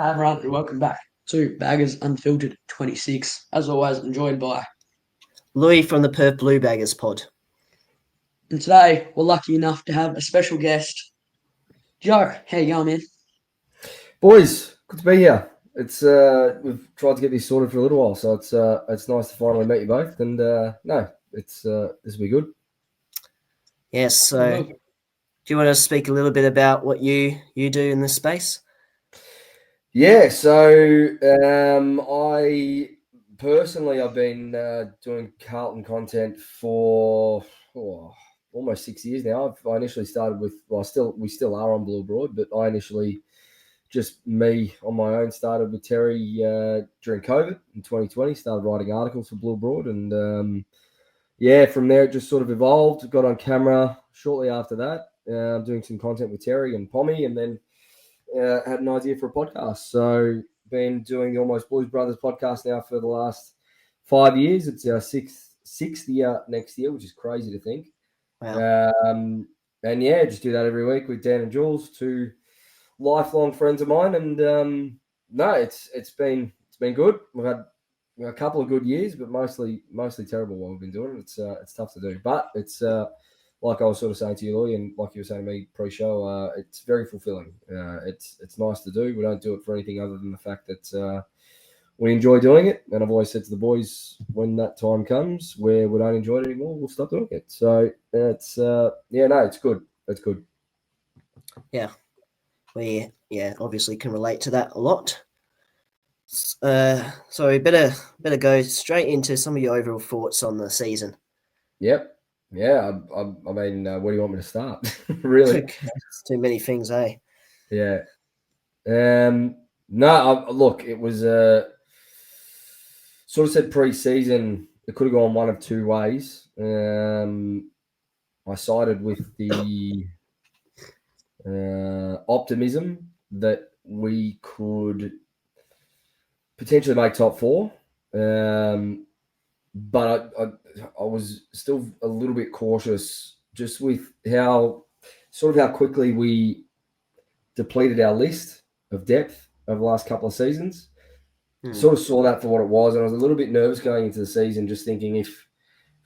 Hi everyone, and welcome back to Baggers Unfiltered 26. As always, I'm joined by. Louis from the Perth Blue Baggers pod. And today, we're lucky enough to have a special guest, Joe. How you going, man? Boys, good to be here. It's we've tried to get this sorted for a little while, so it's nice to finally meet you both. And no, it's this will be good. Yes, so do you want to speak a little bit about what you do in this space? Yeah, so I personally I've been doing Carlton content for almost 6 years now. I initially started with we still are on Blue Broad, but I initially just me on my own started with Terry during COVID in 2020. Started writing articles for Blue Broad, and from there it just sort of evolved. Got on camera shortly after that, doing some content with Terry and Pommy, and then had an idea for a podcast. So been doing the Almost Blues Brothers podcast now for the last 5 years. It's our sixth year next year, which is crazy to think. Wow. And yeah, just do that every week with Dan and Jules, two lifelong friends of mine. And no, it's been good. We've had a couple of good years, but mostly terrible what we've been doing. It's tough to do, but it's like I was sort of saying to you, Louie, and like you were saying to me pre-show, it's very fulfilling. It's nice to do. We don't do it for anything other than the fact that we enjoy doing it. And I've always said to the boys, when that time comes where we don't enjoy it anymore, we'll stop doing it. So it's it's good. It's good. Yeah, we obviously can relate to that a lot. So we better go straight into some of your overall thoughts on the season. Yep. Yeah. I mean, where do you want me to start? Really? It's too many things, eh? Yeah. No. Look, it was sort of said pre-season. It could have gone one of two ways. I sided with the optimism that we could potentially make top four. But I was still a little bit cautious just with how quickly we depleted our list of depth over the last couple of seasons. Sort of saw that for what it was, and I was a little bit nervous going into the season, just thinking if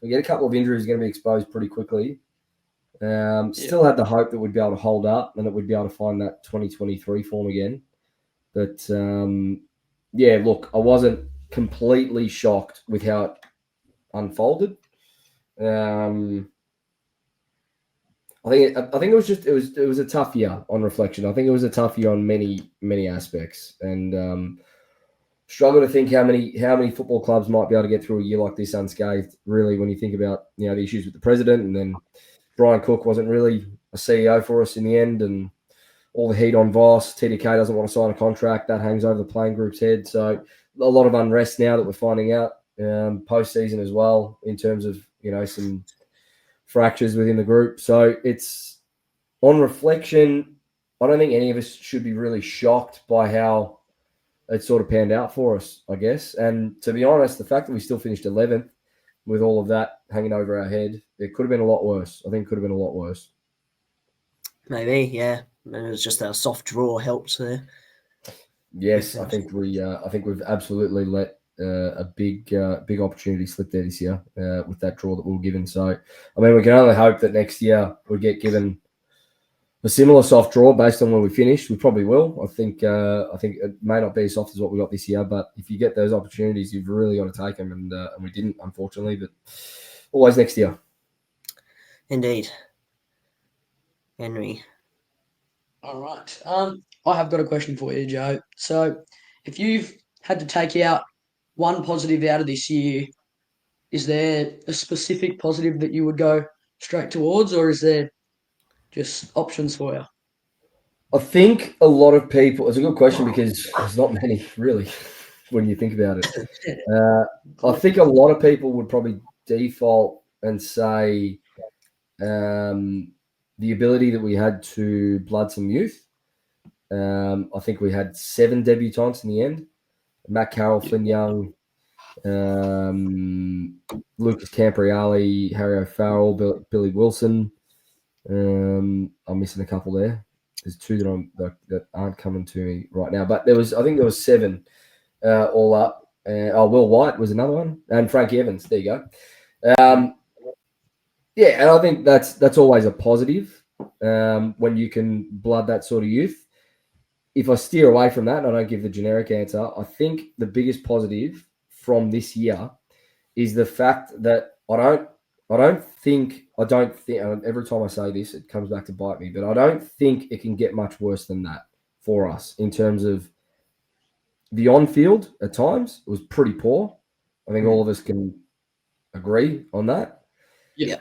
we get a couple of injuries, going to be exposed pretty quickly. Still had the hope that we'd be able to hold up and that we'd be able to find that 2023 form again. But look, I wasn't completely shocked with how it unfolded. I think it was a tough year on reflection. I think it was a tough year on many aspects, and struggle to think how many football clubs might be able to get through a year like this unscathed. Really, when you think about the issues with the president, and then Brian Cook wasn't really a CEO for us in the end, and all the heat on Voss. TDK doesn't want to sign a contract that hangs over the playing group's head. So a lot of unrest now that we're finding out post-season as well, in terms of some fractures within the group. So it's, on reflection, I don't think any of us should be really shocked by how it sort of panned out for us, I guess. And to be honest, the fact that we still finished 11th with all of that hanging over our head, it could have been a lot worse. I think it could have been a lot worse. Maybe, yeah. It was just our soft draw helped there. Yes, I think we've absolutely let a big opportunity slip there this year with that draw that we were given. So, I mean, we can only hope that next year we get given a similar soft draw based on where we finished. We probably will. I think it may not be as soft as what we got this year, but if you get those opportunities, you've really got to take them, and we didn't, unfortunately. But always next year. Indeed, Henry. All right. I have got a question for you, Joe. So, if you've had to take out one positive out of this year, is there a specific positive that you would go straight towards, or is there just options for you? I think a lot of people. It's a good question because there's not many really when you think about it. I think a lot of people would probably default and say the ability that we had to blood some youth. I think we had 7 debutants in the end. Matt Carroll, Flynn Young, Lucas Campriali, Harry O'Farrell, Billy Wilson. I'm missing a couple there. There's two that aren't coming to me right now, but I think there was 7 all up. Will White was another one, and Frankie Evans. There you go. Yeah, and I think that's always a positive when you can blood that sort of youth. If I steer away from that and I don't give the generic answer, I think the biggest positive from this year is the fact that I don't think every time I say this, it comes back to bite me, but I don't think it can get much worse than that for us in terms of the on-field at times. It was pretty poor. I think all of us can agree on that. Yeah.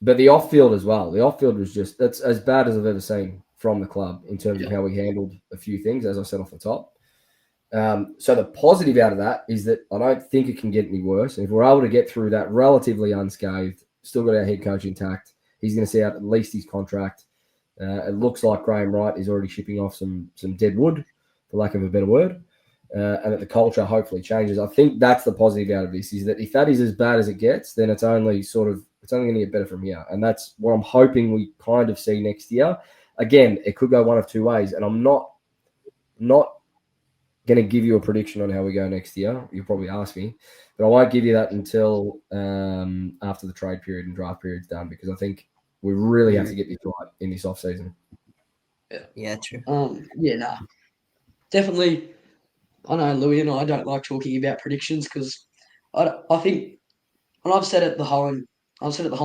But the off-field as well. The off-field was that's as bad as I've ever seen from the club in terms of how we handled a few things, as I said off the top. So the positive out of that is that I don't think it can get any worse. And if we're able to get through that relatively unscathed, still got our head coach intact, he's going to see out at least his contract. It looks like Graham Wright is already shipping off some dead wood, for lack of a better word, and that the culture hopefully changes. I think that's the positive out of this, is that if that is as bad as it gets, then it's only going to get better from here. And that's what I'm hoping we kind of see next year. Again, it could go one of two ways, and I'm not going to give you a prediction on how we go next year. You'll probably ask me, but I won't give you that until after the trade period and draft period's done, because I think we really have to get this right in this off season. Yeah, true. Definitely. I know Louis and I don't like talking about predictions because I think, and I've said it the whole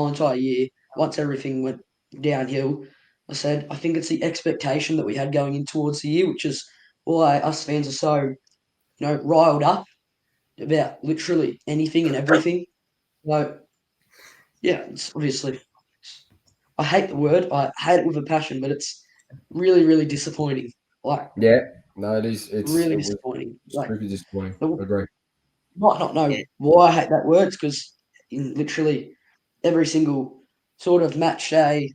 entire year. Once everything went downhill, I said I think it's the expectation that we had going in towards the year, which is why us fans are so, riled up about literally anything and everything. So, yeah, it's obviously, I hate the word. I hate it with a passion, but it's really, really disappointing. Yeah, no, it is. It's really disappointing. Super disappointing. I agree. Might not know why I hate that word. It's because in literally every single sort of match day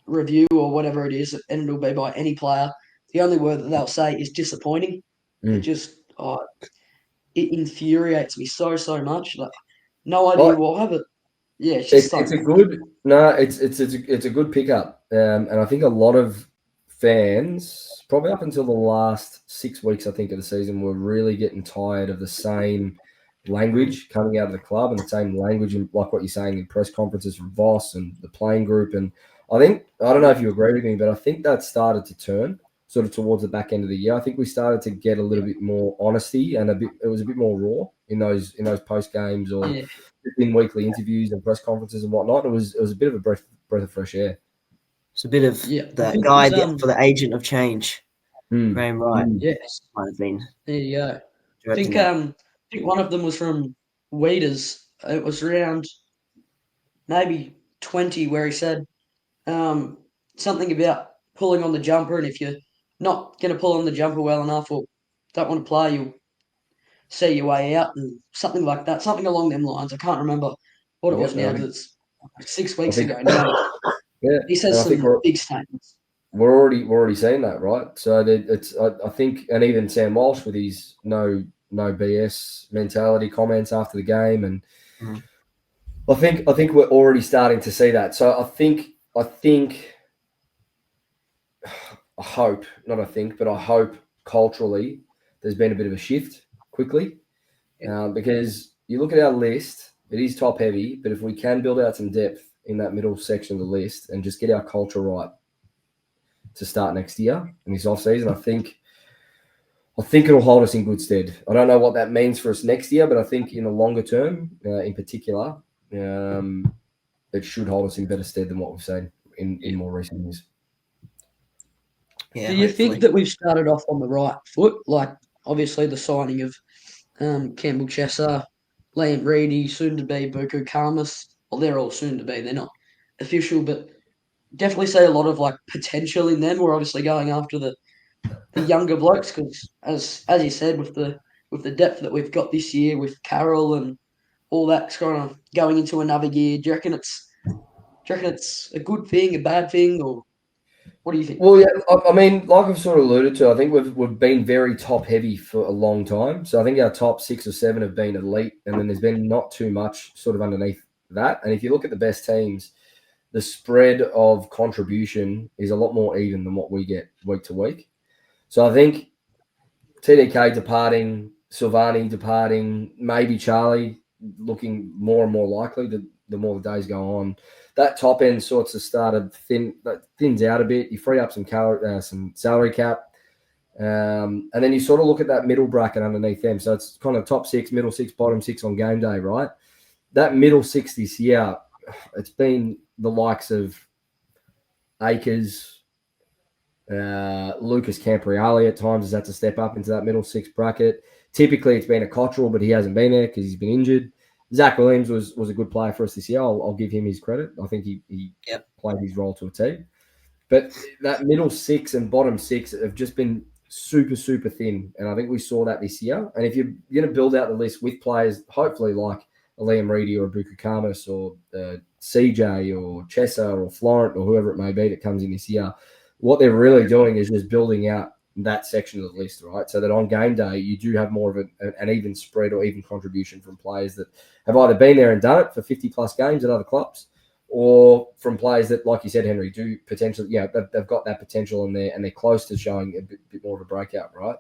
review or whatever it is, and it'll be by any player, the only word that they'll say is disappointing. It just it infuriates me so much. No idea why, but yeah, it's a good pickup, and I think a lot of fans, probably up until the last 6 weeks, I think, of the season, were really getting tired of the same language coming out of the club and the same language, and like what you're saying in press conferences from Voss and the playing group. And I don't know if you agree with me, but I think that started to turn sort of towards the back end of the year. I think we started to get a little bit more honesty and it was a bit more raw in those post games or in weekly interviews and press conferences and whatnot. It was a bit of a breath of fresh air. It's a bit of that guy for the agent of change, Graham Wright. Yes, might have been. There you go. I think one of them was from Weeders. It was around maybe 20 where he said something about pulling on the jumper, and if you're not going to pull on the jumper well enough or don't want to play, you'll see your way out, and something like that, something along them lines. I can't remember what it was now because it's 6 weeks ago now. Yeah, he says some big statements. We're already seeing that, right? So it's I think, and even Sam Walsh with his no BS mentality comments after the game, and I think we're already starting to see that. So I hope culturally there's been a bit of a shift quickly, because you look at our list, it is top heavy, but if we can build out some depth in that middle section of the list and just get our culture right to start next year in this off season, I think it'll hold us in good stead. I don't know what that means for us next year, but I think in the longer term, in particular, it should hold us in better stead than what we've seen in more recent years. Yeah, do you think that we've started off on the right foot? Like, obviously, the signing of Campbell Chesser, Liam Reedy, soon to be Buku Khamis. Well, they're all soon to be. They're not official, but definitely see a lot of potential in them. We're obviously going after the younger blokes because, as you said, with the depth that we've got this year with Carroll and all that's kind of going into another year. Do you reckon it's a good thing, a bad thing, or what do you think? Well, yeah, I mean, like I've sort of alluded to, I think we've been very top heavy for a long time. So I think our top 6 or 7 have been elite, and then there's been not too much sort of underneath that. And if you look at the best teams, the spread of contribution is a lot more even than what we get week to week. So I think TDK departing, Silvani departing, maybe Charlie looking more and more likely the more the days go on. That top end sorts of started thins out a bit. You free up some salary cap. And then you sort of look at that middle bracket underneath them. So it's kind of top 6, middle 6, bottom 6 on game day, right? That middle 6 this year, it's been the likes of Akers, Lucas Campriali at times has had to step up into that middle 6 bracket. Typically, it's been a Cottrell, but he hasn't been there because he's been injured. Zach Williams was a good player for us this year. I'll give him his credit. I think he played his role to a T. But that middle 6 and bottom 6 have just been super, super thin. And I think we saw that this year. And if you're going to build out the list with players, hopefully like a Liam Reedy or a Buku Kamas or CJ or Chessa or Florent or whoever it may be that comes in this year, what they're really doing is just building out that section of the list, right? So that on game day, you do have more of an even spread or even contribution from players that have either been there and done it for 50-plus games at other clubs, or from players that, like you said, Henry, do potentially, they've got that potential and they're close to showing a bit more of a breakout, right?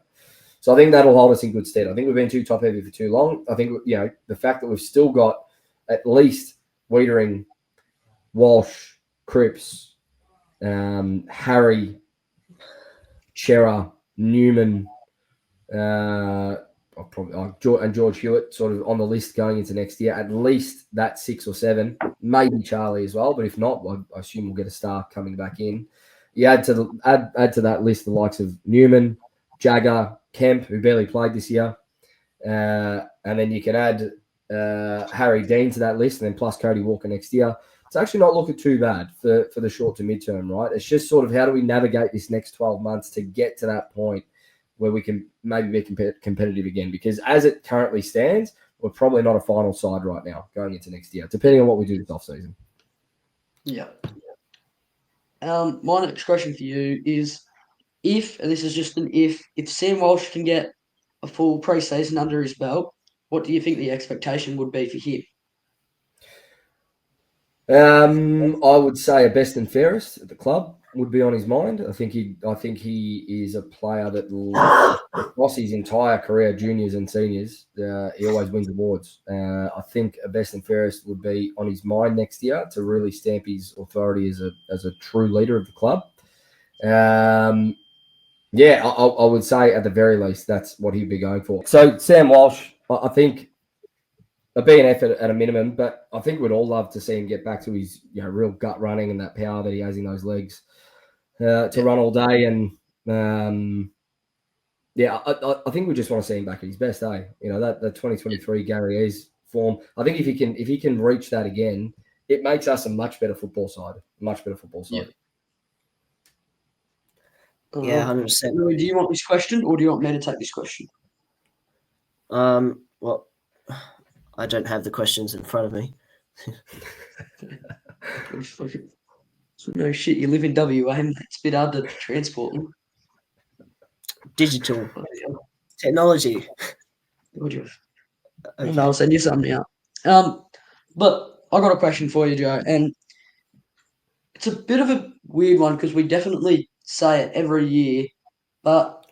So I think that'll hold us in good stead. I think we've been too top heavy for too long. I think, the fact that we've still got at least Wiedering, Walsh, Cripps, Harry, Chera, Newman, and George Hewitt sort of on the list going into next year. At least that 6 or 7, maybe Charlie as well. But if not, I assume we'll get a star coming back in. You add to that list the likes of Newman, Jagger, Kemp, who barely played this year, and then you can add Harry Dean to that list, and then plus Cody Walker next year. It's actually not looking too bad for the short to midterm, right? It's just sort of how do we navigate this next 12 months to get to that point where we can maybe be competitive again. Because as it currently stands, we're probably not a final side right now going into next year, depending on what we do this offseason. Yeah. My next question for you is if, and this is just an if Sam Walsh can get a full pre-season under his belt, what do you think the expectation would be for him? I would say a best and fairest at the club would be on his mind. I think he is a player that across his entire career, juniors and seniors, he always wins awards. I think a best and fairest would be on his mind next year to really stamp his authority as a true leader of the club. I would say at the very least that's what he'd be going for. So Sam Walsh, I think a BNF at a minimum, but I think we'd all love to see him get back to his real gut running and that power that he has in those legs to run all day. And I think we just want to see him back at his best, eh? That 2023 Gary Ease form. I think if he can reach that again, it makes us a much better football side. Yeah, 100%. Louis, do you want this question or do you want me to take this question? Well, I don't have the questions in front of me. No shit, you live in WA, mate. It's a bit hard to transport them. Digital technology. Okay. And I'll send you something out. But I got a question for you, Joe, and it's a bit of a weird one because we definitely say it every year, but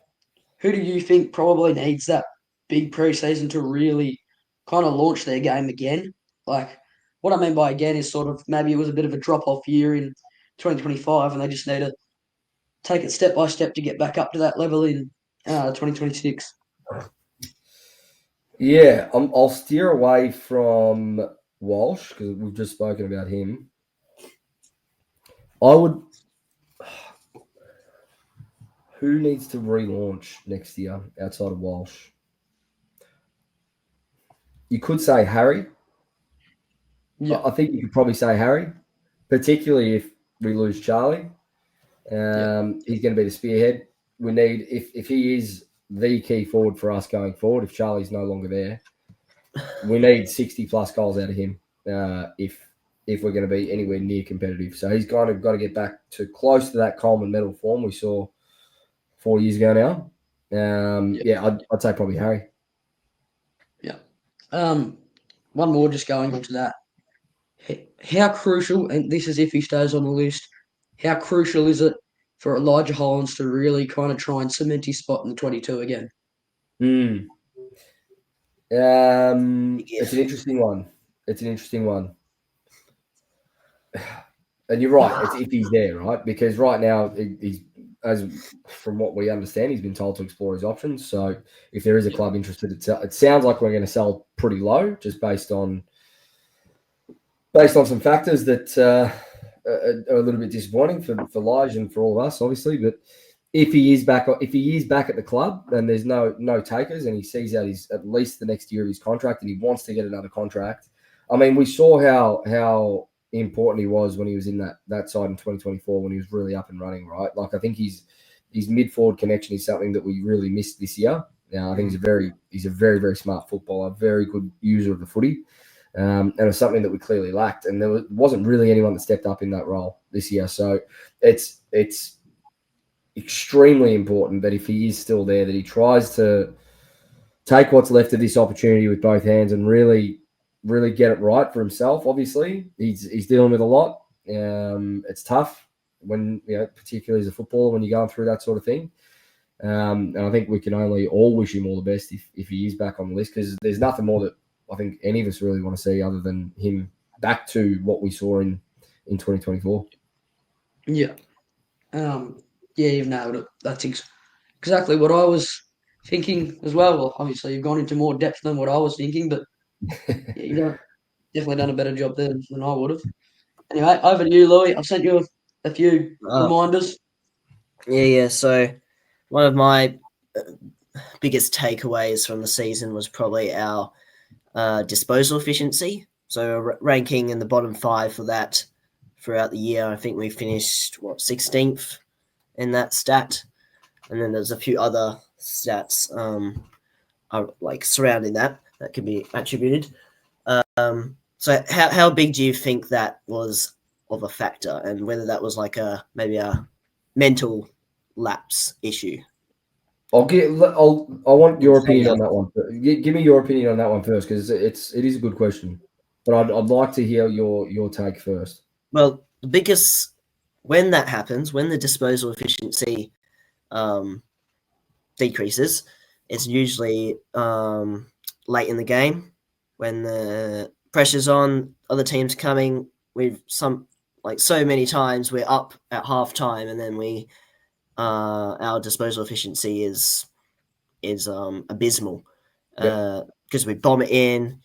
who do you think probably needs that big pre-season to really kind of launch their game again? Like, what I mean by again is sort of maybe it was a bit of a drop-off year in 2025 and they just need to take it step by step to get back up to that level in 2026. Yeah, I'll steer away from Walsh because we've just spoken about him. Who needs to relaunch next year outside of Walsh? You could say Harry. Yeah. I think you could probably say Harry, particularly if we lose Charlie. He's going to be the spearhead. We need, if he is the key forward for us going forward, if Charlie's no longer there, we need 60-plus goals out of him if we're going to be anywhere near competitive. So he's kind of got to get back to close to that Coleman medal form we saw 4 years ago now. I'd say probably Harry. Yeah. One more just going on to that. how crucial, and this is if he stays on the list, how crucial is it for Elijah Hollins to really kind of try and cement his spot in the 22 again? Hmm. It's an interesting one. It's an interesting one. And you're right. It's if he's there, right? Because right now he's, as from what we understand, he's been told to explore his options. So if there is a club interested, it sounds like we're going to sell pretty low, just based on some factors that are a little bit disappointing for Lige and for all of us, obviously. But if he is back at the club, then there's no takers, and he sees out his at least the next year of his contract, and he wants to get another contract. I mean, we saw how important he was when he was in that side in 2024 when he was really up and running, right? Like I think his mid forward connection is something that we really missed this year. Now I think he's a very very smart footballer, very good user of the footy, and it's something that we clearly lacked. And there wasn't really anyone that stepped up in that role this year. So it's extremely important that if he is still there, that he tries to take what's left of this opportunity with both hands and really get it right for himself. Obviously, he's dealing with a lot. It's tough when, particularly as a footballer, when you're going through that sort of thing. And I think we can only all wish him all the best if he is back on the list, because there's nothing more that I think any of us really want to see other than him back to what we saw in 2024. Yeah. Yeah, you've nailed it. That's exactly what I was thinking as well. Well, obviously, you've gone into more depth than what I was thinking, but yeah, you've definitely done a better job there than I would have. Anyway, over to you, Louis. I've sent you a few reminders. Yeah. So one of my biggest takeaways from the season was probably our disposal efficiency. So ranking in the bottom 5 for that throughout the year. I think we finished 16th in that stat, and then there's a few other stats like surrounding that can be attributed. So how big do you think that was of a factor, and whether that was like maybe a mental lapse issue? I want your opinion on that one. Give me your opinion on that one first, because it is a good question. But I'd like to hear your take first. Well, the biggest, when that happens, when the disposal efficiency decreases, it's usually late in the game when the pressure's on, other teams coming. We've so many times we're up at half time, and then our disposal efficiency is abysmal because we bomb it in,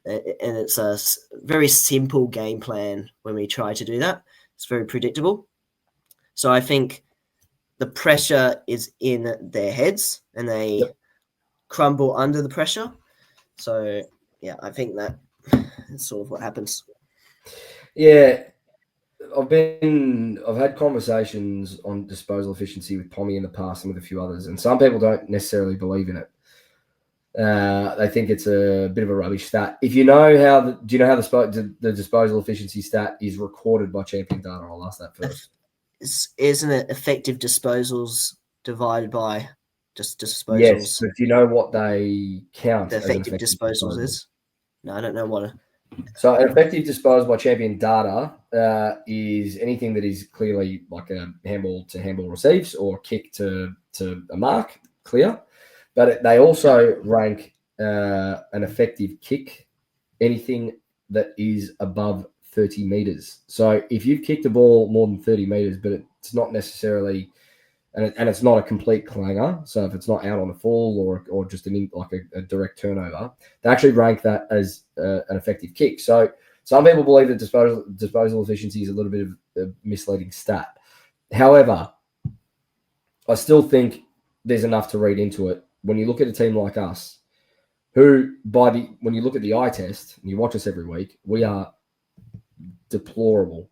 and it's a very simple game plan when we try to do that. It's very predictable. So I think the pressure is in their heads, and they crumble under the pressure. So yeah, I think that's sort of what happens. Yeah. I've had conversations on disposal efficiency with Pommy in the past and with a few others, and some people don't necessarily believe in it. They think it's a bit of a rubbish stat. If you know how the disposal efficiency stat is recorded by Champion Data? I'll ask that first. Isn't it effective disposals divided by just disposals? Yes, but do you know what they count? The effective disposals is? No, I don't know what. So an effective disposal by Champion Data is anything that is clearly like a handball to handball receives or kick to a mark, clear. But they also rank an effective kick, anything that is above 30 meters. So if you've kicked a ball more than 30 meters, but it's not necessarily, and it's not a complete clanger, so if it's not out on a full or just a direct turnover, they actually rank that as an effective kick. So some people believe that disposal efficiency is a little bit of a misleading stat. However, I still think there's enough to read into it. When you look at a team like us, when you look at the eye test and you watch us every week, we are deplorable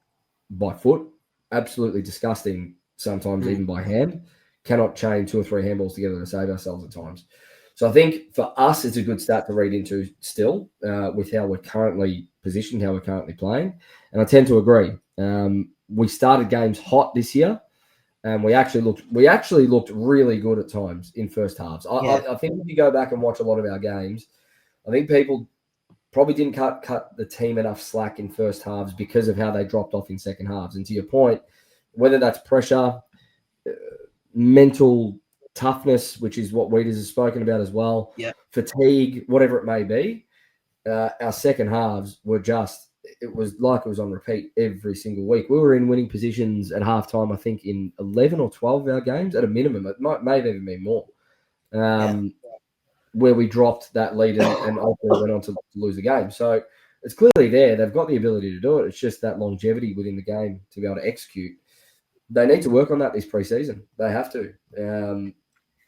by foot, absolutely disgusting. Sometimes even by hand, cannot chain 2 or 3 handballs together to save ourselves at times. So I think for us, it's a good stat to read into still with how we're currently positioned, how we're currently playing. And I tend to agree. We started games hot this year, and we actually looked really good at times in first halves. I think if you go back and watch a lot of our games, I think people probably didn't cut the team enough slack in first halves because of how they dropped off in second halves. And to your point, whether that's pressure, mental toughness, which is what Weeders has spoken about as well, fatigue, whatever it may be, our second halves were just, it was like it was on repeat every single week. We were in winning positions at halftime, I think, in 11 or 12 of our games at a minimum. It may have even been more. Where we dropped that lead and ultimately went on to lose the game. So it's clearly there. They've got the ability to do it. It's just that longevity within the game to be able to execute. They need to work on that this preseason. They have to.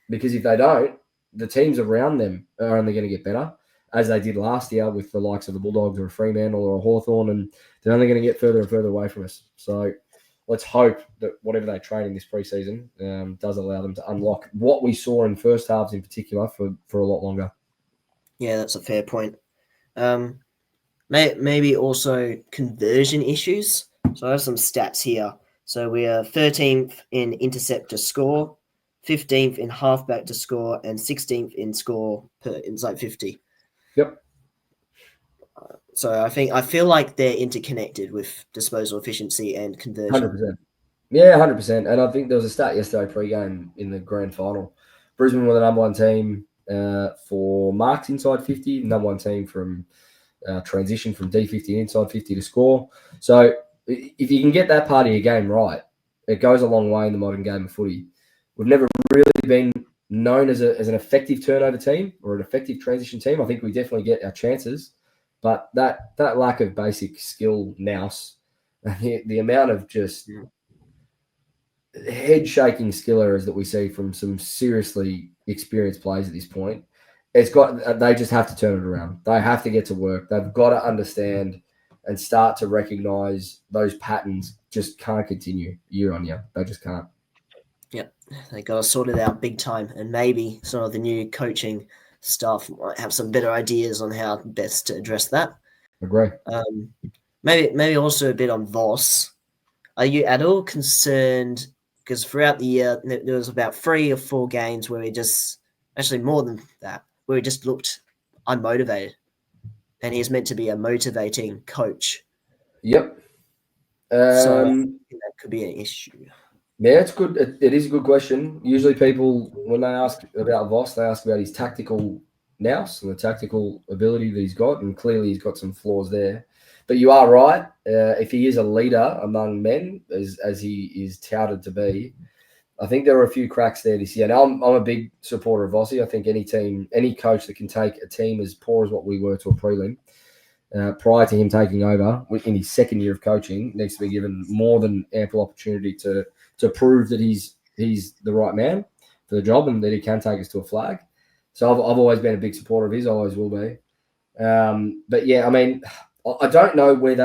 Because if they don't, the teams around them are only going to get better, as they did last year with the likes of the Bulldogs or a Fremantle or a Hawthorn, and they're only going to get further and further away from us. So let's hope that whatever they train in this preseason does allow them to unlock what we saw in first halves in particular for a lot longer. Yeah, that's a fair point. Maybe also conversion issues. So I have some stats here. So we are 13th in intercept to score, 15th in halfback to score, and 16th in score per inside 50. Yep. So I feel like they're interconnected with disposal efficiency and conversion. 100%. Yeah, 100%. And I think there was a stat yesterday pre-game in the grand final. Brisbane were the number one team for marks inside 50, number one team from transition from D50 inside 50 to score. So if you can get that part of your game right, it goes a long way in the modern game of footy. We've never really been known as an effective turnover team or an effective transition team. I think we definitely get our chances. But that lack of basic skill nous, the amount of just head-shaking skill errors that we see from some seriously experienced players at this point, they just have to turn it around. They have to get to work. They've got to understand and start to recognise those patterns just can't continue year on year. They just can't. Yeah, they got to sort it out big time, and maybe some of the new coaching staff might have some better ideas on how best to address that. Agree. Maybe also a bit on Voss. Are you at all concerned? Because throughout the year, there was about 3 or 4 games where we just, actually more than that, where we just looked unmotivated. And he's meant to be a motivating coach. Yep. So I think that could be an issue. Yeah, it's good. It is a good question. Usually people, when they ask about Voss, they ask about his tactical nous and the tactical ability that he's got, and clearly he's got some flaws there. But you are right. If he is a leader among men, as he is touted to be, I think there are a few cracks there this year. Now, I'm a big supporter of Vossi. I think any team, any coach that can take a team as poor as what we were to a prelim, prior to him taking over in his second year of coaching, needs to be given more than ample opportunity to prove that he's the right man for the job and that he can take us to a flag. So I've always been a big supporter of his. I always will be. But yeah, I mean, I don't know where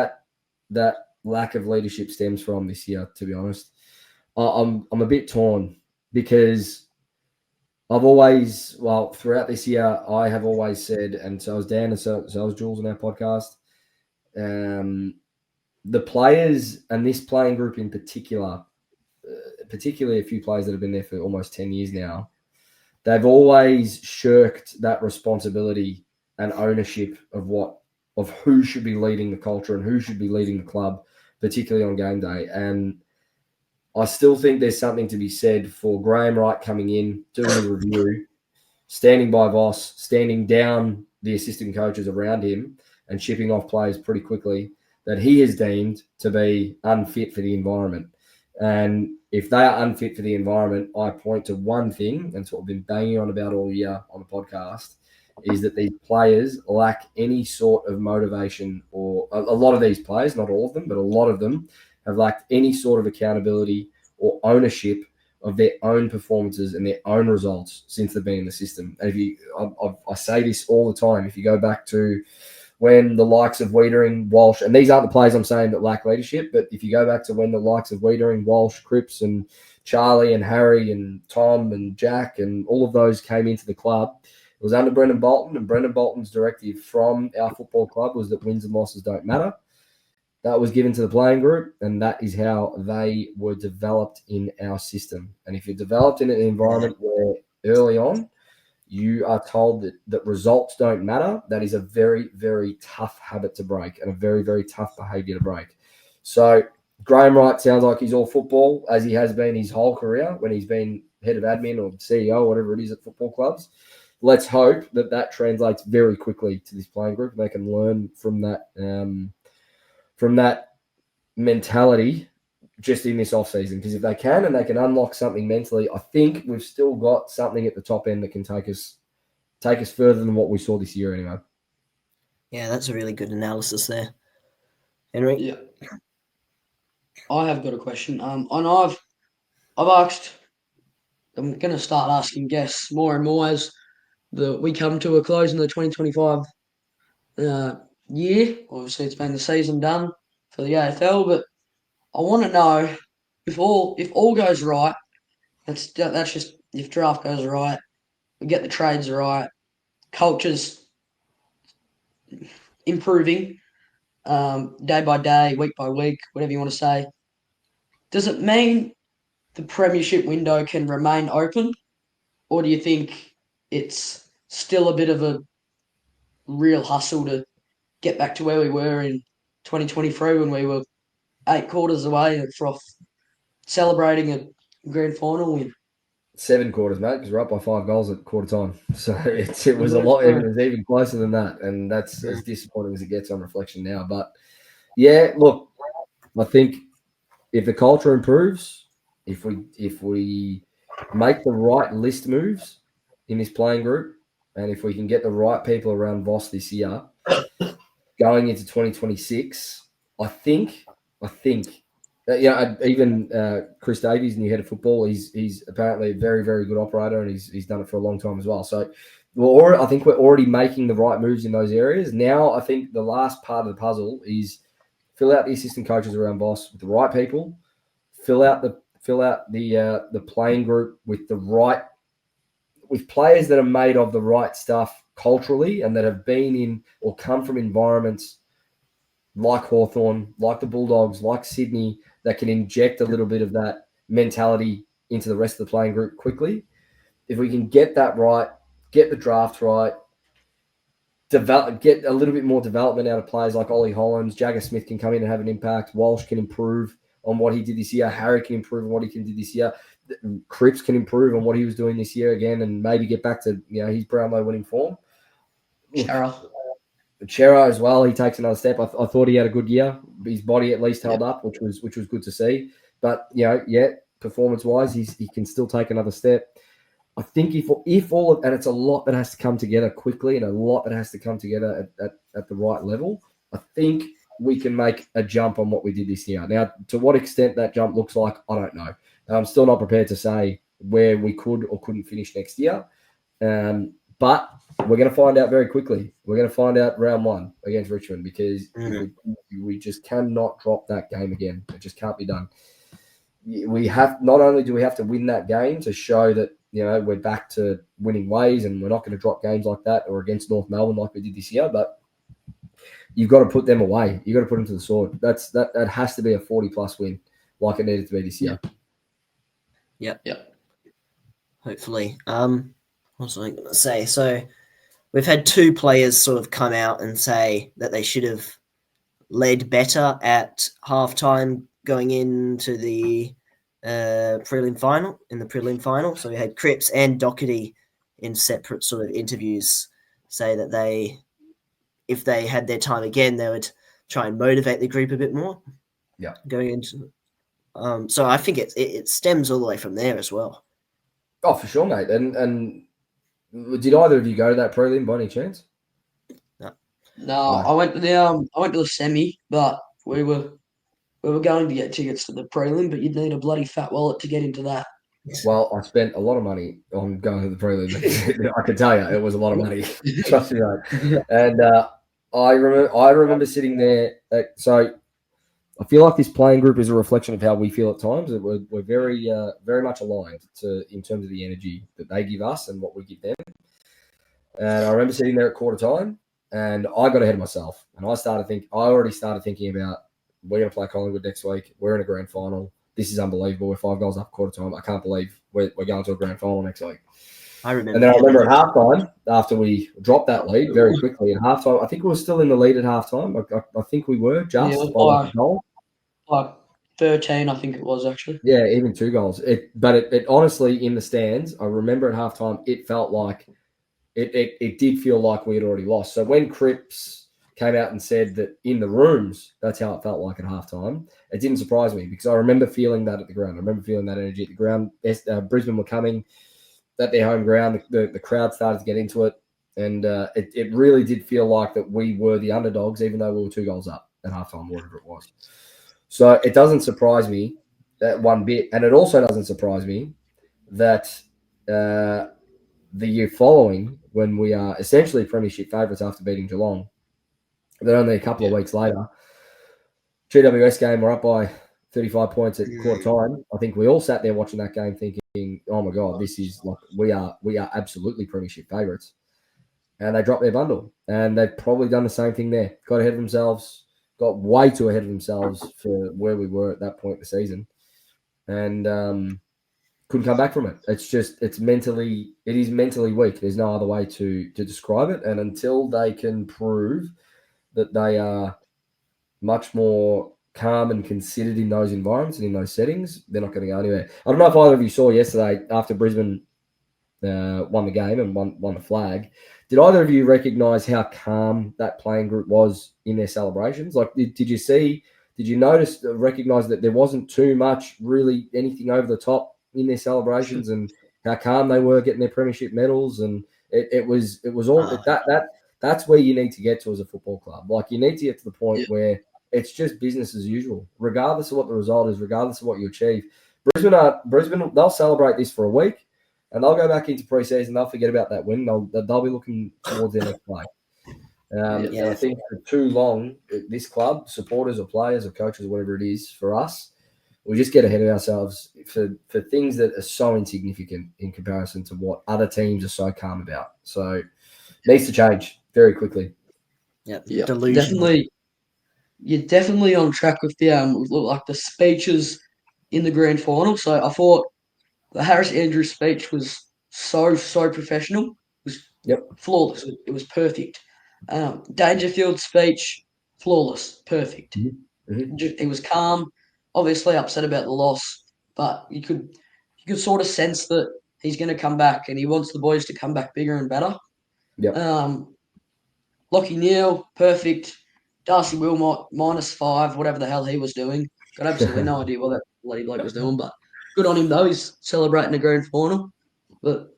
that lack of leadership stems from this year, to be honest. I'm a bit torn because I've always, throughout this year, I have always said, and so has Dan, and so has Jules on our podcast, the players and this playing group in particular, particularly a few players that have been there for almost 10 years now, they've always shirked that responsibility and ownership of who should be leading the culture and who should be leading the club, particularly on game day. And I still think there's something to be said for Graham Wright coming in, doing the review, standing by Voss, standing down the assistant coaches around him and shipping off players pretty quickly that he has deemed to be unfit for the environment. And if they are unfit for the environment, I point to one thing, and it's what I've been banging on about all year on the podcast, is that these players lack any sort of motivation, or a lot of these players, not all of them, but a lot of them have lacked any sort of accountability or ownership of their own performances and their own results since they've been in the system. And I say this all the time, if you go back to when the likes of Wiedering, Walsh, and these aren't the players I'm saying that lack leadership, but if you go back to when the likes of Wiedering, Walsh, Cripps, and Charlie, and Harry, and Tom, and Jack, and all of those came into the club, it was under Brendan Bolton, and Brendan Bolton's directive from our football club was that wins and losses don't matter. That was given to the playing group, and that is how they were developed in our system. And if you're developed in an environment where early on you are told that results don't matter, that is a very, very tough habit to break and a very, very tough behaviour to break. So Graham Wright sounds like he's all football, as he has been his whole career when he's been head of admin or CEO, whatever it is at football clubs. Let's hope that translates very quickly to this playing group and they can learn from that mentality just in this offseason. Because if they can and they can unlock something mentally, I think we've still got something at the top end that can take us further than what we saw this year anyway. Yeah, that's a really good analysis there. Henry? Yeah. I have got a question. And I've asked, I'm going to start asking guests more and more as we come to a close in the 2025 year. Obviously, it's been the season done for the AFL, but I want to know if all goes right. That's just if draft goes right, we get the trades right, culture's improving day by day, week by week, whatever you want to say. Does it mean the premiership window can remain open, or do you think it's still a bit of a real hustle to get back to where we were in 2023 when we were 8 quarters away from celebrating a grand final win? 7 quarters, mate, because we're up by 5 goals at quarter time. So it was a lot. It was even closer than that, and that's as disappointing as it gets on reflection now. But yeah, look, I think if the culture improves, if we make the right list moves in this playing group, and if we can get the right people around Voss this year, going into 2026, I think. Even Chris Davies, new head of football, he's apparently a very, very good operator, and he's done it for a long time as well. So I think we're already making the right moves in those areas. Now I think the last part of the puzzle is fill out the assistant coaches around Voss with the right people, fill out the playing group with players that are made of the right stuff culturally and that have been in or come from environments like Hawthorn, like the Bulldogs, like Sydney, that can inject a little bit of that mentality into the rest of the playing group quickly. If we can get that right, get the draft right, get a little bit more development out of players like Ollie Hollands, Jagger Smith can come in and have an impact, Walsh can improve on what he did this year, Harry can improve on what he can do this year, Cripps can improve on what he was doing this year again and maybe get back to his Brownlow winning form. Chera as well, he takes another step. I thought he had a good year. His body at least held up, which was good to see. But performance-wise, he can still take another step. I think if all of, and it's a lot that has to come together quickly and a lot that has to come together at the right level, I think we can make a jump on what we did this year. Now, to what extent that jump looks like, I don't know. I'm still not prepared to say where we could or couldn't finish next year. But we're going to find out very quickly. We're going to find out round 1 against Richmond because we just cannot drop that game again. It just can't be done. Not only do we have to win that game to show that we're back to winning ways and we're not going to drop games like that or against North Melbourne like we did this year, but you've got to put them away. You've got to put them to the sword. That has to be a 40-plus win like it needed to be this year. Yep. Hopefully. What was I going to say? So we've had 2 players sort of come out and say that they should have led better at halftime going into the prelim final. So we had Cripps and Doherty in separate sort of interviews say that if they had their time again, they would try and motivate the group a bit more. Yeah. Going into so I think it stems all the way from there as well. Oh, for sure, mate. And did either of you go to that prelim by any chance? No. I went to the semi, but we were going to get tickets to the prelim, but you'd need a bloody fat wallet to get into that. Well, I spent a lot of money on going to the prelim. I can tell you, it was a lot of money. Trust me, mate. And I remember sitting there. So I feel like this playing group is a reflection of how we feel at times. We're very, very much aligned in terms of the energy that they give us and what we give them. And I remember sitting there at quarter time, and I got ahead of myself, and I already started thinking about we're going to play Collingwood next week. We're in a grand final. This is unbelievable. We're 5 goals up quarter time. I can't believe we're going to a grand final next week. I remember. And then I feeling remember at that. halftime, after we dropped that lead very quickly, at halftime, I think we were still in the lead at halftime. I think we were Yeah, just it by like was a goal. like 13, I think it was actually. Yeah, even 2 goals. But it honestly, in the stands, I remember at halftime, it felt like it did feel like we had already lost. So when Cripps came out and said that in the rooms, that's how it felt like at halftime, it didn't surprise me because I remember feeling that at the ground. I remember feeling that energy at the ground. Brisbane were coming at their home ground. The crowd started to get into it. And it really did feel like that we were the underdogs, even though we were 2 goals up at halftime, whatever it was. So it doesn't surprise me that one bit. And it also doesn't surprise me that the year following, when we are essentially premiership favourites after beating Geelong, then only a couple of weeks later, GWS game, we're up by 35 points at quarter time. I think we all sat there watching that game thinking, oh my God, this is like, we are absolutely premiership favourites. And they dropped their bundle. And they've probably done the same thing there. Got ahead of themselves, got way too ahead of themselves for where we were at that point in the season. And couldn't come back from it. It is mentally weak. There's no other way to describe it. And until they can prove that they are much more calm and considered in those environments and in those settings, they're not going to go anywhere. I don't know if either of you saw yesterday after Brisbane won the game and won the flag. Did either of you recognise how calm that playing group was in their celebrations? Like, did you notice, recognise that there wasn't too much really anything over the top in their celebrations and how calm they were getting their premiership medals? And it was all that's where you need to get to as a football club. Like, you need to get to the point where it's just business as usual, regardless of what the result is, regardless of what you achieve. Brisbane, they'll celebrate this for a week. And they'll go back into pre-season. They'll forget about that win. They'll be looking towards their next play. And I think for too long, this club, supporters or players or coaches, or whatever it is, for us, we just get ahead of ourselves for things that are so insignificant in comparison to what other teams are so calm about. So it needs to change very quickly. Yeah, definitely. You're definitely on track with the speeches in the grand final. So I thought the Harris Andrews speech was so professional. It was flawless. It was perfect. Dangerfield's speech, flawless, perfect. Mm-hmm. He was calm, obviously upset about the loss, but you could sort of sense that he's going to come back and he wants the boys to come back bigger and better. Yep. Lockie Neal, perfect. Darcy Wilmot, -5, whatever the hell he was doing. Got absolutely no idea what that bloody bloke was doing, but good on him though. He's celebrating the grand final. But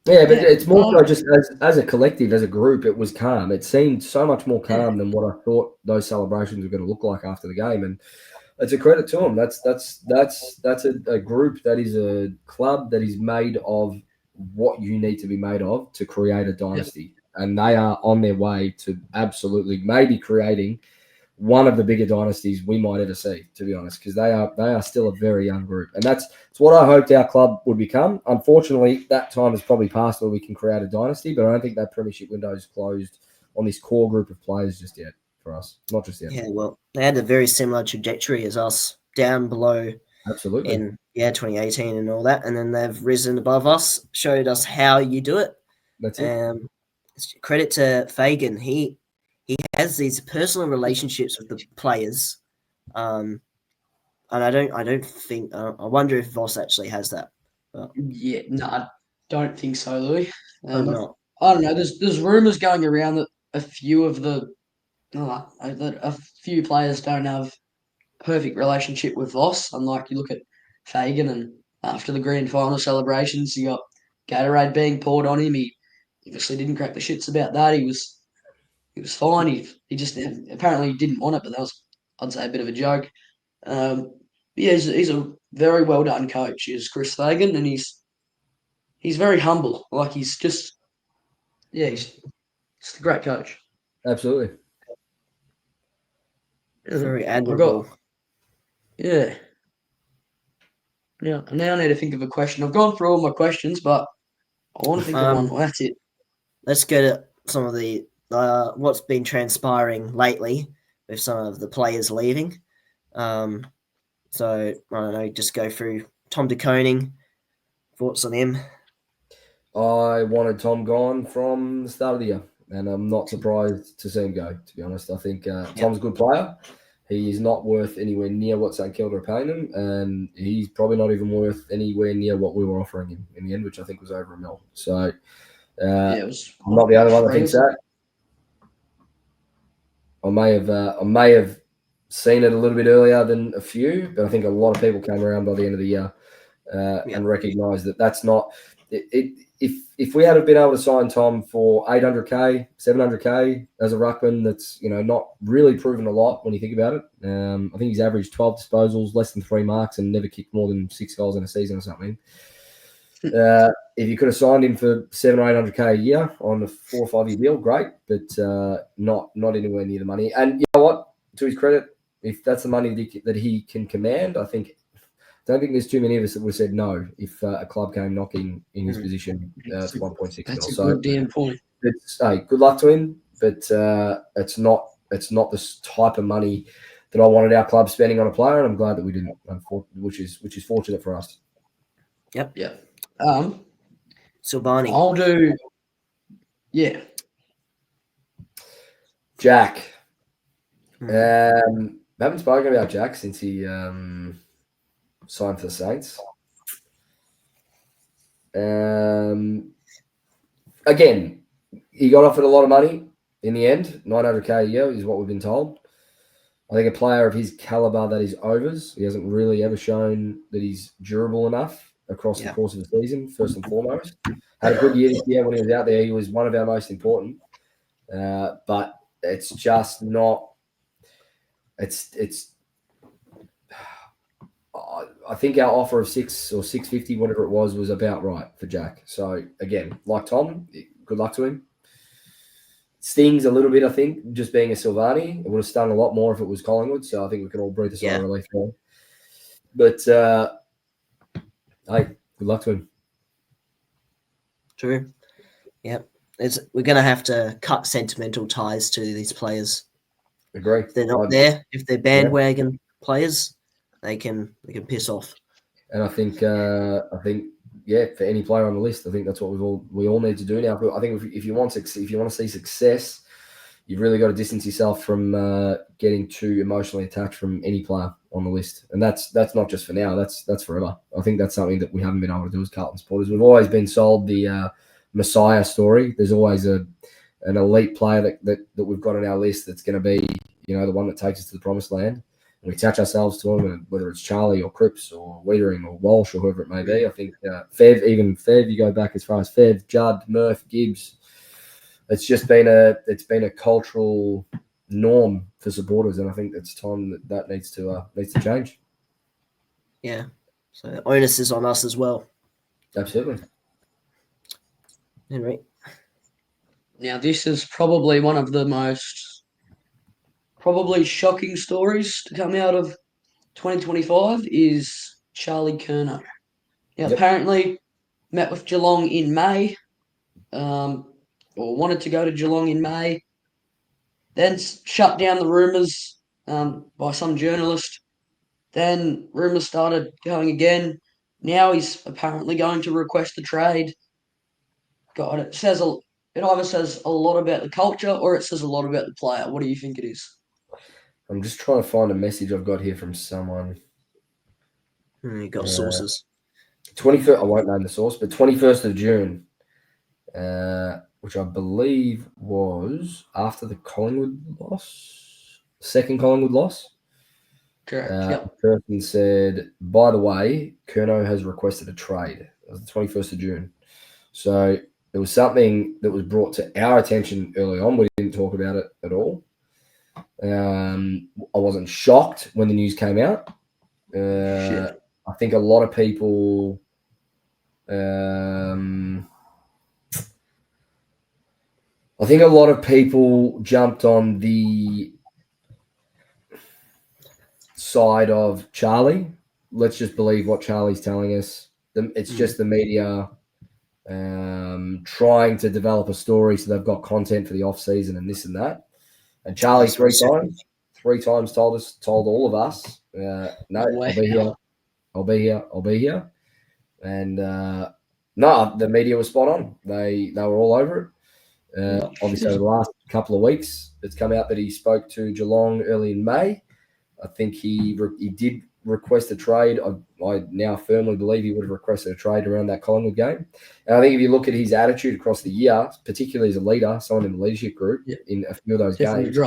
it's more so just as a collective, as a group, it was calm. It seemed so much more calm than what I thought those celebrations were going to look like after the game. And it's a credit to them. That's a group, that is a club that is made of what you need to be made of to create a dynasty. And they are on their way to absolutely maybe creating one of the bigger dynasties we might ever see, to be honest, because they are still a very young group. And that's what I hoped our club would become. Unfortunately, that time has probably passed where we can create a dynasty, but I don't think that premiership window is closed on this core group of players just yet for us. Not just yet. Yeah, well, they had a very similar trajectory as us, down below. Absolutely. In 2018 and all that, and then they've risen above us, showed us how you do it. That's it. Credit to Fagan. He has these personal relationships with the players, and I don't think. I wonder if Voss actually has that. No, I don't think so, Louis. Not. I don't know. There's rumours going around that a few players don't have a perfect relationship with Voss. Unlike you look at Fagan, and after the grand final celebrations, you got Gatorade being poured on him. He obviously didn't crack the shits about that. He was fine. He just apparently didn't want it, but that was, I'd say, a bit of a joke. He's a very well done coach, is Chris Fagan, and he's very humble. Like, he's just he's a great coach. Absolutely. Very admirable. Yeah. I now need to think of a question. I've gone through all my questions, but I want to think of one. Well, that's it. Let's go to some of the what's been transpiring lately with some of the players leaving. So I don't know, just go through Tom De Koning. Thoughts on him? I wanted Tom gone from the start of the year, and I'm not surprised to see him go, to be honest. I think Tom's a good player. He is not worth anywhere near what St Kilda are paying him, and he's probably not even worth anywhere near what we were offering him in the end, which I think was over $1 million. So It was. I'm not the only one that three thinks or that. I may have seen it a little bit earlier than a few, but I think a lot of people came around by the end of the year and recognised that that's not it. If we had been able to sign Tom for 800k, 700k as a ruckman, that's not really proven a lot when you think about it. I think he's averaged 12 disposals, less than 3 marks, and never kicked more than 6 goals in a season or something. If you could have signed him for 700 or 800k a year on a 4 or 5 year deal, great, but not anywhere near the money. And you know what? To his credit, if that's the money that he can command, I don't think there's too many of us that would have said no if a club came knocking in his position to 1.6 That's mil. a good damn point. Good luck to him, but it's not the type of money that I wanted our club spending on a player, and I'm glad that we didn't, which is fortunate for us. Yep. Yeah. Silvani. I'll do. Yeah. Jack. Haven't spoken about Jack since he signed for the Saints. Again, he got offered a lot of money in the end. 900k a year is what we've been told. I think a player of his caliber that is overs. He hasn't really ever shown that he's durable enough across the course of the season, first and foremost. Had a good year this year when he was out there. He was one of our most important. But it's just not – I think our offer of 6 or 650, whatever it was about right for Jack. So, again, like Tom, good luck to him. Stings a little bit, I think, just being a Silvani. It would have stung a lot more if it was Collingwood, so I think we can all breathe a sigh of relief there. But, hey, good luck to him. True. Yep. We're going to have to cut sentimental ties to these players. Agree. If they're not there, if they're bandwagon players, they can piss off. And I think for any player on the list, I think that's what we all need to do now. I think if you want to see success, you've really got to distance yourself from getting too emotionally attached from any player on the list. And that's not just for now. That's forever. I think that's something that we haven't been able to do as Carlton supporters. We've always been sold the Messiah story. There's always an elite player that we've got on our list that's going to be the one that takes us to the promised land. And we attach ourselves to him, and whether it's Charlie or Cripps or Wiedering or Walsh or whoever it may be. I think Fev, you go back as far as Fev, Judd, Murph, Gibbs. It's just been a cultural norm for supporters, and I think it's time that needs to change. Yeah, so the onus is on us as well. Absolutely. Henry. Now, this is probably one of the most shocking stories to come out of 2025 is Charlie Curnow. Now, apparently met with Geelong in May, or wanted to go to Geelong in May, then shut down the rumours by some journalist. Then rumours started going again. Now he's apparently going to request the trade. God, it either says a lot about the culture or it says a lot about the player. What do you think it is? I'm just trying to find a message I've got here from someone. You got sources. 21st, I won't name the source, but 21st of June, which I believe was after the Collingwood loss, second Collingwood loss. Correct. The person said, by the way, Curnow has requested a trade. It was the 21st of June. So it was something that was brought to our attention early on. We didn't talk about it at all. I wasn't shocked when the news came out. I think a lot of people jumped on the side of Charlie. Let's just believe what Charlie's telling us. It's just the media trying to develop a story so they've got content for the off season and this and that. And Charlie three times told all of us, no, wow. I'll be here. And No, the media was spot on. They were all over it. Obviously, over the last couple of weeks, it's come out that he spoke to Geelong early in May. I think he did request a trade. I now firmly believe he would have requested a trade around that Collingwood game. And I think if you look at his attitude across the year, particularly as a leader, someone in the leadership group, in a few of those games,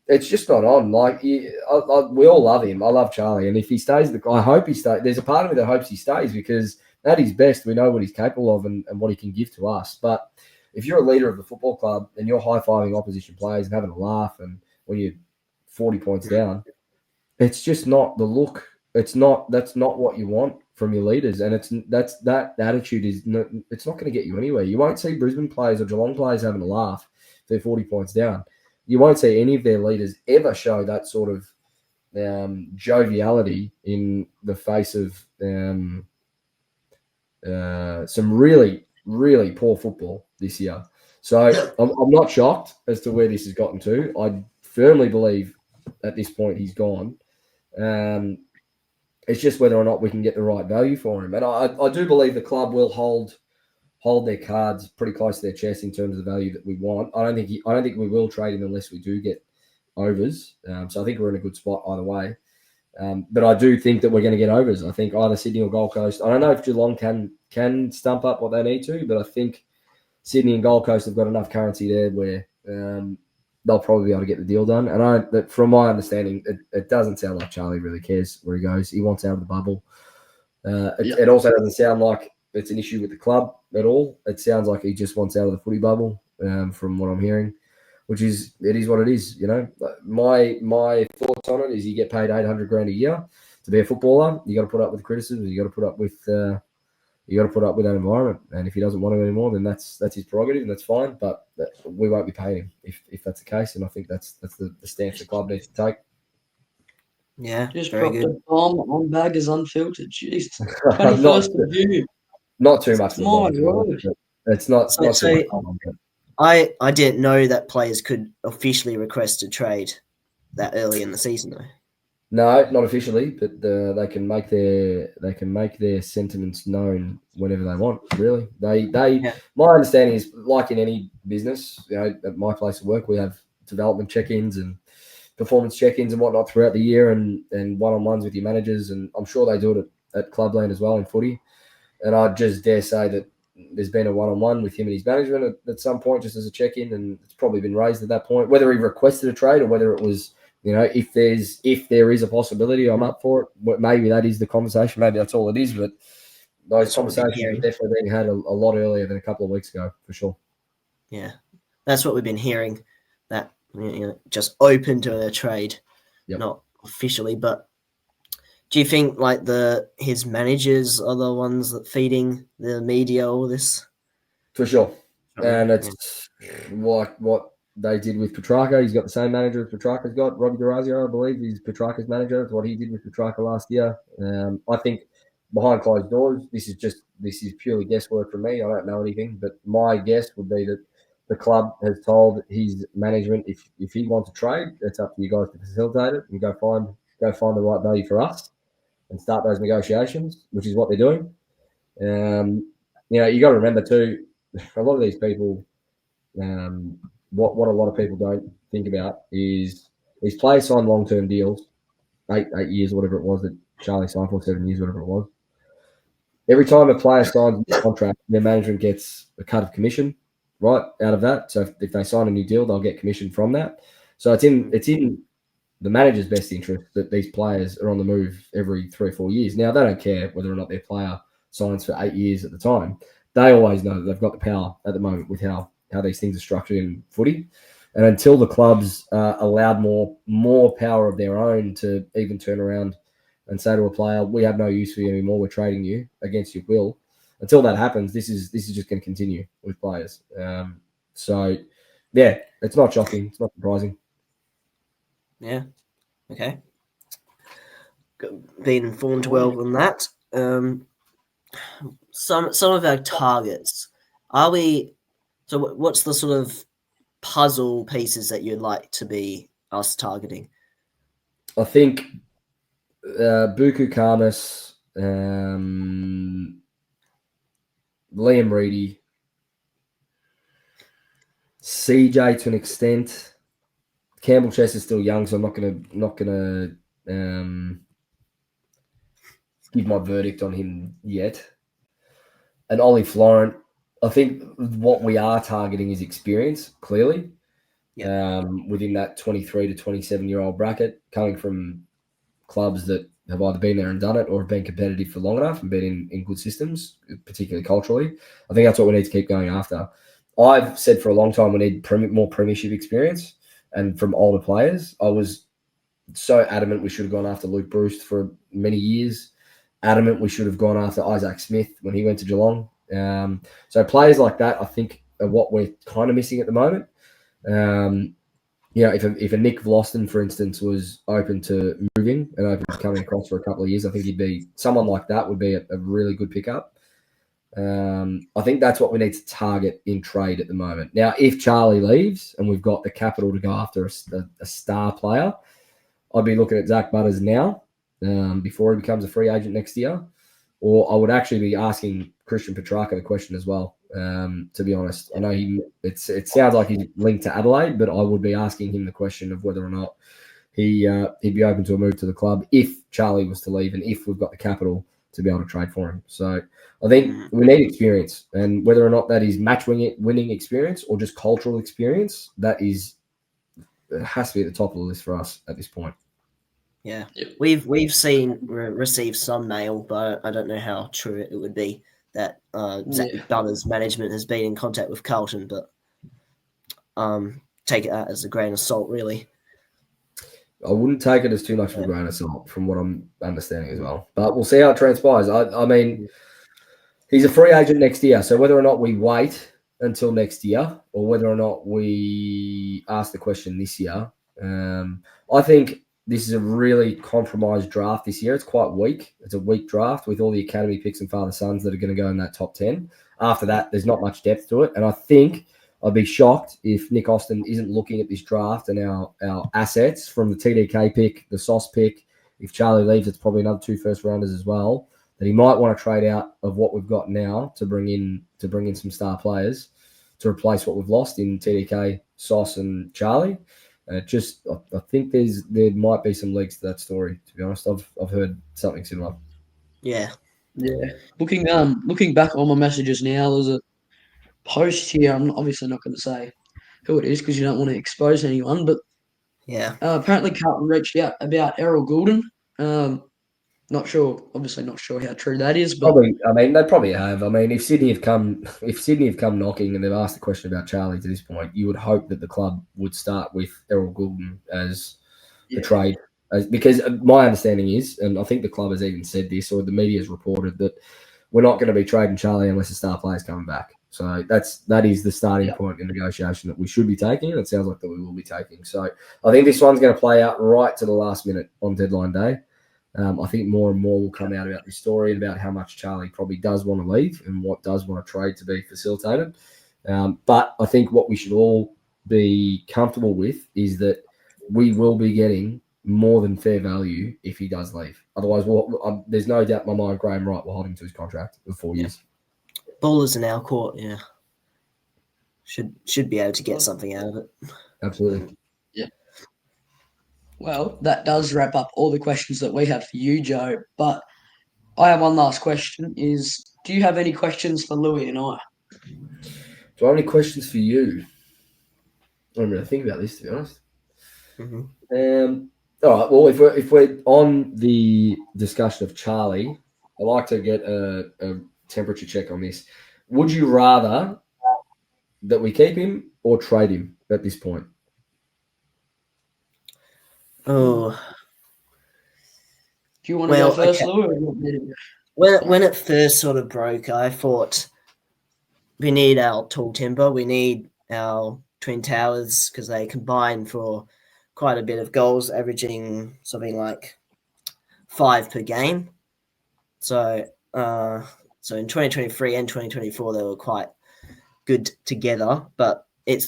it's just not on. Like we all love him. I love Charlie, and if he stays, I hope he stays. There's a part of me that hopes he stays because at his best, we know what he's capable of and what he can give to us. But if you're a leader of the football club and you're high-fiving opposition players and having a laugh, and when you're 40 points down, it's just not the look. That's not what you want from your leaders, and that attitude is it's not going to get you anywhere. You won't see Brisbane players or Geelong players having a laugh if they're 40 points down. You won't see any of their leaders ever show that sort of joviality in the face of some really, really poor football this year. So I'm not shocked as to where this has gotten to. I firmly believe at this point he's gone. It's just whether or not we can get the right value for him. And I do believe the club will hold their cards pretty close to their chest in terms of the value that we want. I don't think we will trade him unless we do get overs. So I think we're in a good spot either way. But I do think that we're going to get overs. I think either Sydney or Gold Coast. I don't know if Geelong can stump up what they need to, but I think Sydney and Gold Coast have got enough currency there where they'll probably be able to get the deal done. And from my understanding, it doesn't sound like Charlie really cares where he goes. He wants out of the bubble. It also doesn't sound like it's an issue with the club at all. It sounds like he just wants out of the footy bubble, from what I'm hearing, which is what it is. You know, my thoughts on it is you get paid $800,000 a year to be a footballer. You got to put up with the criticism. You got to put up with that environment. And if he doesn't want to anymore, then that's his prerogative, and that's fine. But we won't be paying him if that's the case. And I think that's the stance the club needs to take. Yeah, just very dropped good. a bomb on Baggers Unfiltered. Jeez, 21st of June. Not too much. My word. It's not. So, not so too much. I didn't know that players could officially request a trade that early in the season, though. No, not officially, but they can make their sentiments known whenever they want. Really, Yeah. My understanding is, like in any business, you know, at my place of work, we have development check-ins and performance check-ins and whatnot throughout the year, and one-on-ones with your managers, and I'm sure they do it at Clubland as well in footy. And I just dare say that there's been a one-on-one with him and his management at some point, just as a check-in, and it's probably been raised at that point, whether he requested a trade or whether it was, you know, if there is a possibility, I'm up for it. Maybe that is the conversation. Maybe that's all it is. But those conversations are definitely being had a lot earlier than a couple of weeks ago, for sure. Yeah, that's what we've been hearing. That, you know, just open to a trade, not officially. But do you think like his managers are the ones that feeding the media all this? For sure, and it's like what they did with Petrarca. He's got the same manager as Petrarca's got. Robbie D'Orazio, I believe, he's Petrarca's manager. It's what he did with Petrarca last year. I think behind closed doors, this is purely guesswork from me. I don't know anything, but my guess would be that the club has told his management, if he wants to trade, it's up to you guys to facilitate it and go find the right value for us and start those negotiations, which is what they're doing. You know, you got to remember too, a lot of these people, what a lot of people don't think about is these players sign long-term deals, 8 years, whatever it was that Charlie signed for, 7 years, whatever it was. Every time a player signs a contract, their management gets a cut of commission, right, out of that. So if they sign a new deal, they'll get commission from that. So it's in the manager's best interest that these players are on the move every 3 or 4 years. Now, they don't care whether or not their player signs for 8 years at the time. They always know that they've got the power at the moment with how these things are structured in footy. And until the clubs allowed more power of their own to even turn around and say to a player, we have no use for you anymore, we're trading you against your will. Until that happens, this is just going to continue with players. So, yeah, it's not shocking. It's not surprising. Yeah. Okay. Being informed well on that. Some of our targets. So what's the sort of puzzle pieces that you'd like to be us targeting? I think Buku Kamis, Liam Reedy, CJ to an extent. Campbell Chess is still young, so I'm not gonna give my verdict on him yet. And Ollie Florent, I think what we are targeting is experience, clearly. Within that 23 to 27-year-old bracket, coming from clubs that have either been there and done it or have been competitive for long enough and been in good systems, particularly culturally. I think that's what we need to keep going after. I've said for a long time we need more premiership experience and from older players. I was so adamant we should have gone after Luke Bruce for many years. Adamant we should have gone after Isaac Smith when he went to Geelong. So players like that, I think, are what we're kind of missing at the moment. If a Nick Vlosten, for instance, was open to moving and open to coming across for a couple of years, I think he'd be someone like that would be a really good pickup. I think that's what we need to target in trade at the moment. Now, if Charlie leaves and we've got the capital to go after a star player, I'd be looking at Zach Butters now before he becomes a free agent next year. Or I would actually be asking Christian Petrarca the question as well, to be honest. I know it sounds like he's linked to Adelaide, but I would be asking him the question of whether or not he'd be open to a move to the club if Charlie was to leave and if we've got the capital to be able to trade for him. So I think we need experience, and whether or not that is winning experience or just cultural experience, it has to be at the top of the list for us at this point. Yeah, we've received some mail, but I don't know how true it would be that Zach Butters' management has been in contact with Carlton, but take it as a grain of salt, really. I wouldn't take it as too much of a grain of salt from what I'm understanding as well. But we'll see how it transpires. I mean, he's a free agent next year, so whether or not we wait until next year or whether or not we ask the question this year, I think this is a really compromised draft this year. It's quite weak. It's a weak draft with all the academy picks and father-sons that are going to go in that top 10. After that, there's not much depth to it. And I think I'd be shocked if Nick Austin isn't looking at this draft and our assets from the TDK pick, the Sauce pick. If Charlie leaves, it's probably another 2 first-rounders as well, that he might want to trade out of what we've got now to bring in some star players to replace what we've lost in TDK, Sauce and Charlie. I think there might be some legs to that story. To be honest, I've heard something similar. Yeah. Looking back on my messages now, there's a post here. I'm obviously not going to say who it is because you don't want to expose anyone. But apparently Carlton reached out about Errol Goulden. Not sure how true that is, but probably. I mean, they probably have. I mean, if Sydney have come knocking and they've asked the question about Charlie to this point, you would hope that the club would start with Errol Goulden as the trade, because my understanding is, and I think the club has even said this, or the media has reported that we're not going to be trading Charlie unless a star player is coming back. So that is the starting point in negotiation that we should be taking, and it sounds like that we will be taking. So I think this one's going to play out right to the last minute on deadline day. I think more and more will come out about this story and about how much Charlie probably does want to leave and what does want to trade to be facilitated. But I think what we should all be comfortable with is that we will be getting more than fair value if he does leave. Otherwise, there's no doubt in my mind Graham Wright will hold him to his contract for 4 years. Ballers in our court, should be able to get something out of it. Absolutely. Yeah. Well, that does wrap up all the questions that we have for you, Joe. But I have one last question: do you have any questions for Louis and I? Do I have any questions for you? I don't really think about this, to be honest. Mm-hmm. All right. Well, if we're on the discussion of Charlie, I'd like to get a temperature check on this. Would you rather that we keep him or trade him at this point? Oh. Do you want to go first, Louis? Or you want me to go? When it first sort of broke, I thought we need our tall timber. We need our Twin Towers because they combine for quite a bit of goals, averaging something like 5 per game. So in 2023 and 2024, they were quite good together. But we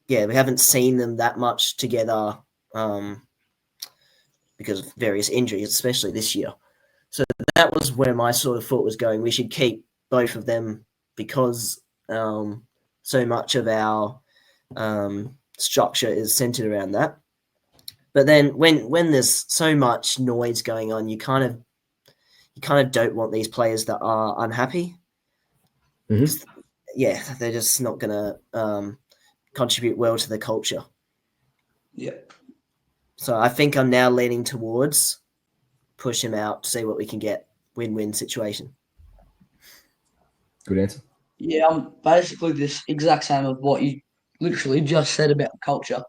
haven't seen them that much together because of various injuries, especially this year. So that was where my sort of thought was going. We should keep both of them because so much of our structure is centered around that. But then when there's so much noise going on, you kind of don't want these players that are unhappy. Mhm. Yeah, they're just not going to contribute well to the culture. Yeah. So I think I'm now leaning towards push him out, see what we can get, win-win situation. Good answer. Yeah, I'm basically this exact same of what you literally just said about culture.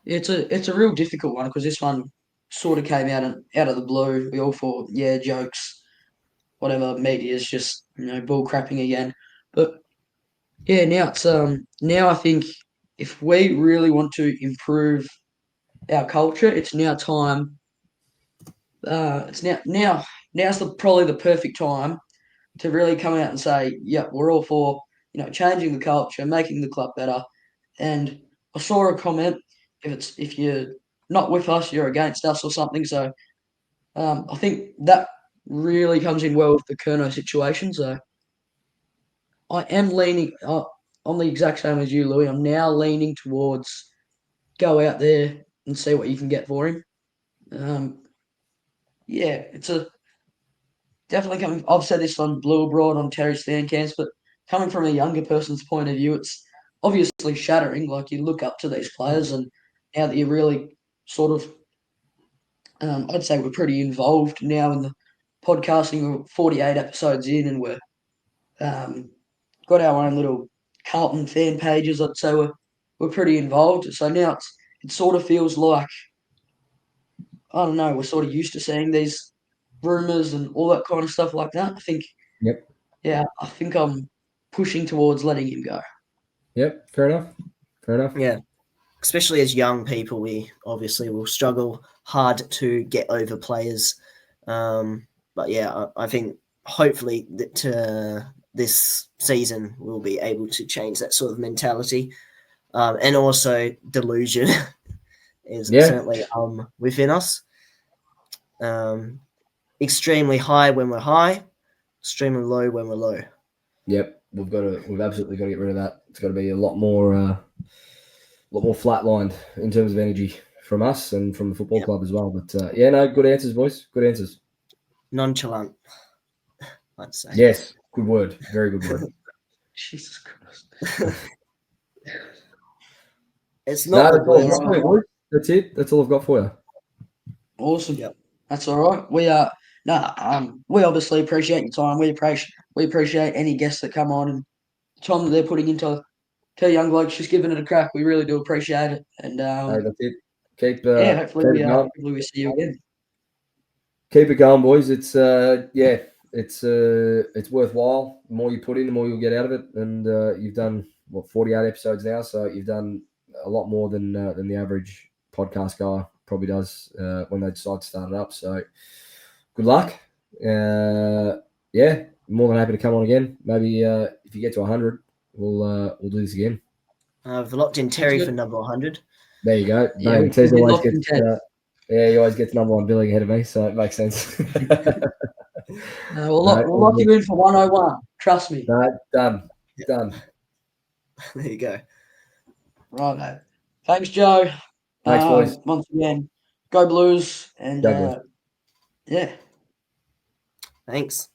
It's a real difficult one because this one sort of came out of the blue. We all thought, yeah, jokes, whatever. Media's just bull crapping again. But yeah, now I think if we really want to improve our culture, it's now time. It's now's probably the perfect time to really come out and say, yeah, we're all for changing the culture, making the club better. And I saw a comment, if you're not with us, you're against us or something. So I think that really comes in well with the Kerno situation. So I am leaning on the exact same as you, Louis. I'm now leaning towards go out there and see what you can get for him. Yeah, it's a definitely coming. I've said this on Blue Abroad on Terry's fan camps, but coming from a younger person's point of view, it's obviously shattering. Like you look up to these players, and now that you're really sort of, I'd say we're pretty involved now in the podcasting. We're 48 episodes in, and we're got our own little Carlton fan pages. I'd say we're pretty involved. So now it sort of feels like I don't know. We're sort of used to seeing these rumors and all that kind of stuff like that. I think. Yep. Yeah, I think I'm pushing towards letting him go. Yep. Fair enough. Fair enough. Yeah, especially as young people, we obviously will struggle hard to get over players. But yeah, I think hopefully that this season we'll be able to change that sort of mentality. And also delusion is certainly within us. Extremely high when we're high, extremely low when we're low. Yep, we've absolutely got to get rid of that. It's got to be a lot more flatlined in terms of energy from us and from the football club as well. But yeah, no, good answers, boys. Good answers. Nonchalant, I'd say. Yes, good word. Very good word. Jesus Christ. It's not. That's it. That's all I've got for you. Awesome. Yep. That's all right. We we obviously appreciate your time. We appreciate any guests that come on and the time that they're putting into young blokes just giving it a crack. We really do appreciate it. And That's it. hopefully keep we see you again. Keep it going, boys. It's it's worthwhile. The more you put in, the more you'll get out of it. And you've done 48 episodes now, so you've done a lot more than the average podcast guy probably does when they decide to start it up. So good luck. Yeah, more than happy to come on again. Maybe if you get to 100, we'll do this again. I've locked in Terry for number 100. There you go. Yeah, he always gets number one billing ahead of me, so it makes sense. We'll lock you in for 101. Trust me. No, done. Done. There you go. Right, mate. Thanks, Joe. Thanks, boys. Once again, go Blues. And Go Blues. yeah. Thanks.